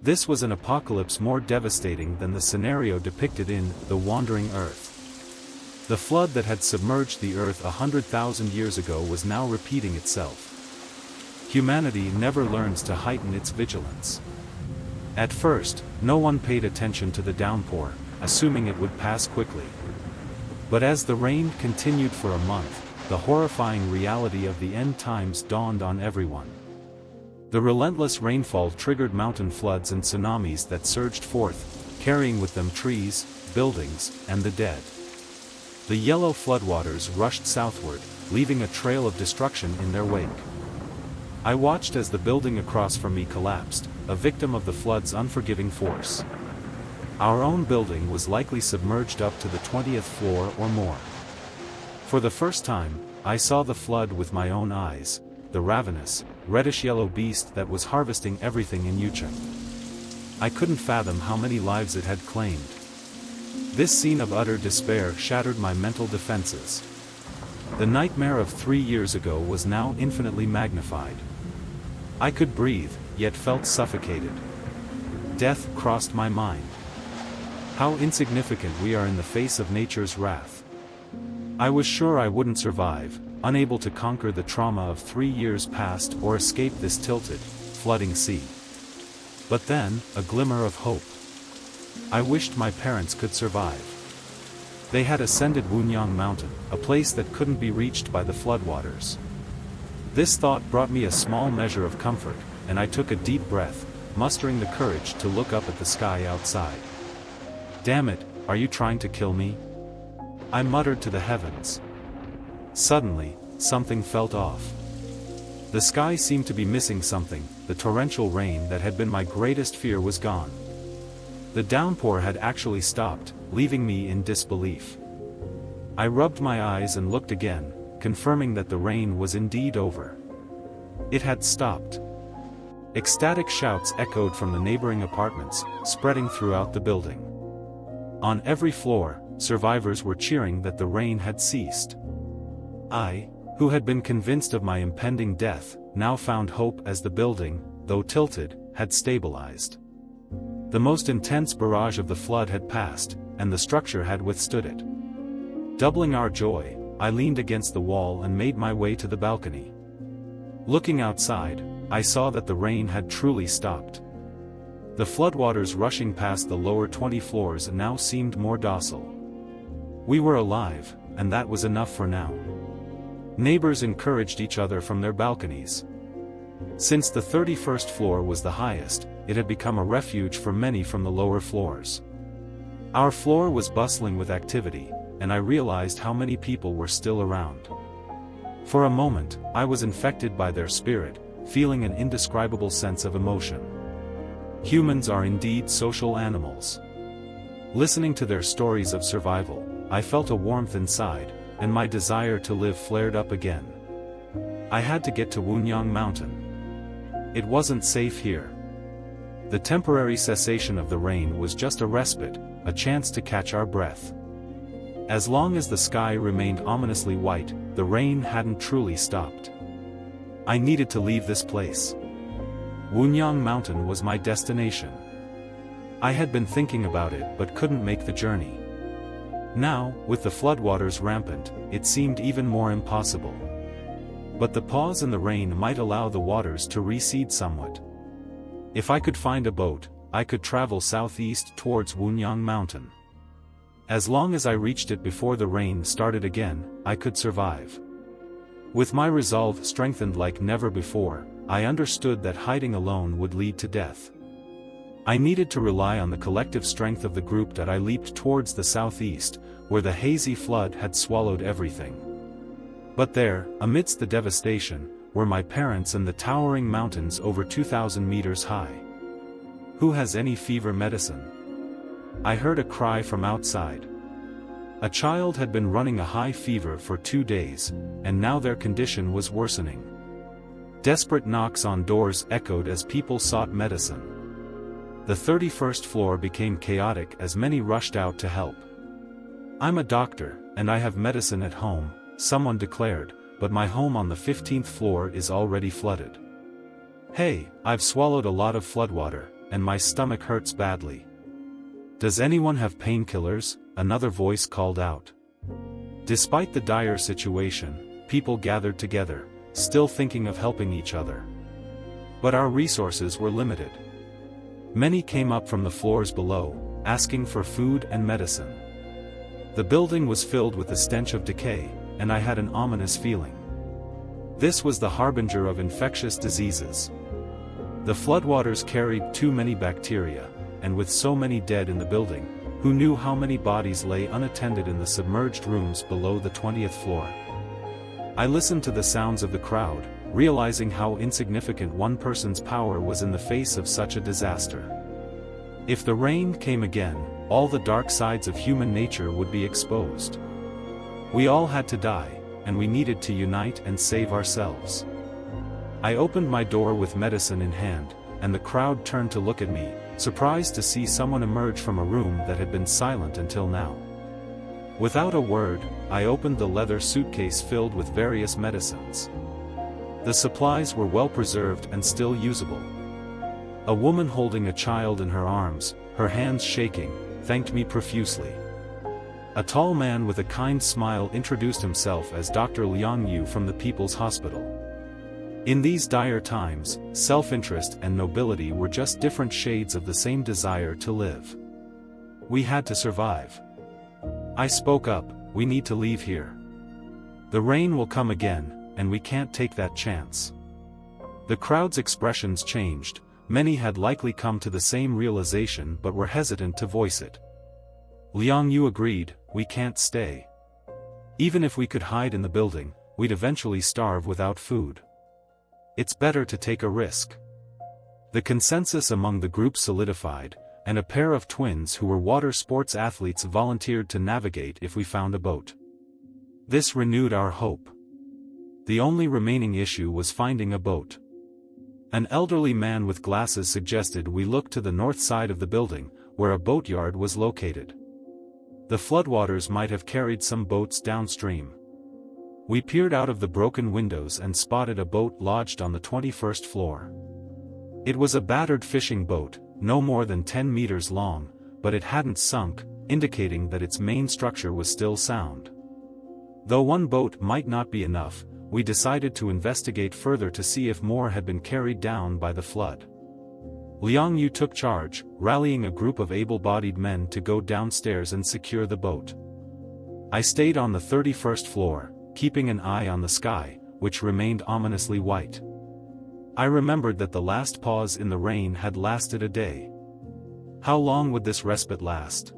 This was an apocalypse more devastating than the scenario depicted in The Wandering Earth. The flood that had submerged the Earth 100,000 years ago was now repeating itself. Humanity never learns to heighten its vigilance. At first, no one paid attention to the downpour, assuming it would pass quickly. But as the rain continued for a month, the horrifying reality of the end times dawned on everyone. The relentless rainfall triggered mountain floods and tsunamis that surged forth, carrying with them trees, buildings, and the dead. The yellow floodwaters rushed southward, leaving a trail of destruction in their wake. I watched as the building across from me collapsed, a victim of the flood's unforgiving force. Our own building was likely submerged up to the 20th floor or more. For the first time, I saw the flood with my own eyes, the ravenous, reddish-yellow beast that was harvesting everything in Yucheng. I couldn't fathom how many lives it had claimed. This scene of utter despair shattered my mental defenses. The nightmare of 3 years ago was now infinitely magnified. I could breathe, yet felt suffocated. Death crossed my mind. How insignificant we are in the face of nature's wrath. I was sure I wouldn't survive, unable to conquer the trauma of 3 years past or escape this tilted, flooding sea. But then, a glimmer of hope. I wished my parents could survive. They had ascended Wunyang Mountain, a place that couldn't be reached by the floodwaters. This thought brought me a small measure of comfort, and I took a deep breath, mustering the courage to look up at the sky outside. "Damn it, are you trying to kill me?" I muttered to the heavens. Suddenly, something felt off. The sky seemed to be missing something. The torrential rain that had been my greatest fear was gone. The downpour had actually stopped, leaving me in disbelief. I rubbed my eyes and looked again, confirming that the rain was indeed over. It had stopped. Ecstatic shouts echoed from the neighboring apartments, spreading throughout the building. On every floor, survivors were cheering that the rain had ceased. I, who had been convinced of my impending death, now found hope as the building, though tilted, had stabilized. The most intense barrage of the flood had passed, and the structure had withstood it. Doubling our joy, I leaned against the wall and made my way to the balcony. Looking outside, I saw that the rain had truly stopped. The floodwaters rushing past the lower 20 floors now seemed more docile. We were alive, and that was enough for now. Neighbors encouraged each other from their balconies. Since the 31st floor was the highest, it had become a refuge for many from the lower floors. Our floor was bustling with activity, and I realized how many people were still around. For a moment, I was infected by their spirit, feeling an indescribable sense of emotion. Humans are indeed social animals. Listening to their stories of survival, I felt a warmth inside, and my desire to live flared up again. I had to get to Wunyang Mountain. It wasn't safe here. The temporary cessation of the rain was just a respite, a chance to catch our breath. As long as the sky remained ominously white, the rain hadn't truly stopped. I needed to leave this place. Wunyang Mountain was my destination. I had been thinking about it but couldn't make the journey. Now, with the floodwaters rampant, it seemed even more impossible. But the pause in the rain might allow the waters to recede somewhat. If I could find a boat, I could travel southeast towards Wunyang Mountain. As long as I reached it before the rain started again, I could survive. With my resolve strengthened like never before, I understood that hiding alone would lead to death. I needed to rely on the collective strength of the group that I leaped towards the southeast, where the hazy flood had swallowed everything. But there, amidst the devastation, were my parents and the towering mountains over 2,000 meters high. "Who has any fever medicine?" I heard a cry from outside. A child had been running a high fever for 2 days, and now their condition was worsening. Desperate knocks on doors echoed as people sought medicine. The 31st floor became chaotic as many rushed out to help. "I'm a doctor, and I have medicine at home," someone declared, but my home on the 15th floor is already flooded. Hey, I've swallowed a lot of floodwater, and my stomach hurts badly. Does anyone have painkillers? Another voice called out. Despite the dire situation, people gathered together, still thinking of helping each other. But our resources were limited. Many came up from the floors below, asking for food and medicine. The building was filled with the stench of decay, and I had an ominous feeling. This was the harbinger of infectious diseases. The floodwaters carried too many bacteria, and with so many dead in the building, who knew how many bodies lay unattended in the submerged rooms below the 20th floor? I listened to the sounds of the crowd, realizing how insignificant one person's power was in the face of such a disaster. If the rain came again, all the dark sides of human nature would be exposed. We all had to die, and we needed to unite and save ourselves. I opened my door with medicine in hand, and the crowd turned to look at me, surprised to see someone emerge from a room that had been silent until now. Without a word, I opened the leather suitcase filled with various medicines. The supplies were well preserved and still usable. A woman holding a child in her arms, her hands shaking, thanked me profusely. A tall man with a kind smile introduced himself as Dr. Liang Yu from the People's Hospital. In these dire times, self-interest and nobility were just different shades of the same desire to live. We had to survive. I spoke up, we need to leave here. The rain will come again, and we can't take that chance. The crowd's expressions changed, many had likely come to the same realization but were hesitant to voice it. Liang Yu agreed, we can't stay. Even if we could hide in the building, we'd eventually starve without food. It's better to take a risk. The consensus among the group solidified, and a pair of twins who were water sports athletes volunteered to navigate if we found a boat. This renewed our hope. The only remaining issue was finding a boat. An elderly man with glasses suggested we look to the north side of the building, where a boatyard was located. The floodwaters might have carried some boats downstream. We peered out of the broken windows and spotted a boat lodged on the 21st floor. It was a battered fishing boat, no more than 10 meters long, but it hadn't sunk, indicating that its main structure was still sound. Though one boat might not be enough, we decided to investigate further to see if more had been carried down by the flood. Liang Yu took charge, rallying a group of able-bodied men to go downstairs and secure the boat. I stayed on the 31st floor, keeping an eye on the sky, which remained ominously white. I remembered that the last pause in the rain had lasted a day. How long would this respite last?